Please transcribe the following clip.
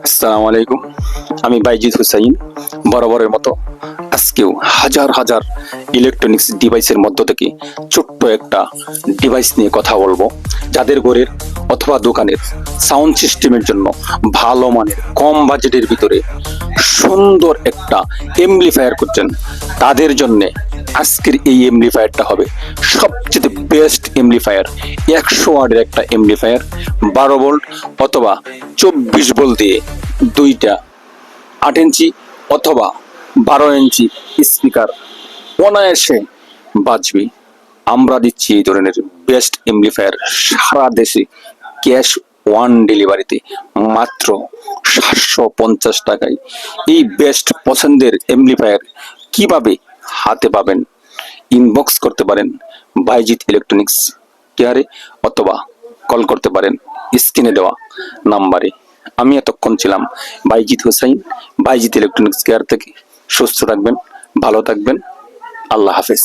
আসসালামু আলাইকুম। আমি বাইজিদ হুসাইন। বরাবরের মতো আজকেও হাজার হাজার ইলেকট্রনিক্স ডিভাইসের মধ্য থেকে ছোট্ট একটা ডিভাইস নিয়ে কথা বলবো, যাদের ঘরের অথবা দোকানের সাউন্ড সিস্টেমের জন্য ভালো মানের কম বাজেটের ভিতরে সুন্দর একটা এমপ্লিফায়ার করছেন, তাদের জন্য আজকের এই এমপ্লিফায়ারটা হবে সবচেয়ে বেস্ট এমপ্লিফায়ার। 100 ওয়াটের একটা এমপ্লিফায়ার, 12 ভোল্ট অথবা 24 ভোল্ট দিয়ে দুইটা 8 ইঞ্চি অথবা 12 ইঞ্চি স্পিকার অনায়াসে বাজবে। আমরা দিচ্ছি এই ধরনের বেস্ট এমপ্লিফায়ার সারা দেশে ক্যাশ ওয়ান ডেলিভারিতে মাত্র 750 টাকায়। এই বেস্ট পছন্দের এমপ্লিফায়ার কিভাবে হাতে পাবেন? ইনবক্স করতে পারেন বাইজিৎ ইলেকট্রনিক্স কেয়ারে অথবা কল করতে পারেন স্ক্রিনে দেওয়া নাম্বারে। আমি এতক্ষণ ছিলাম বাইজিৎ হুসাইন, বাইজিৎ ইলেকট্রনিক্স কেয়ার থেকে। সুস্থ থাকবেন, ভালো থাকবেন, আল্লাহ হাফেজ।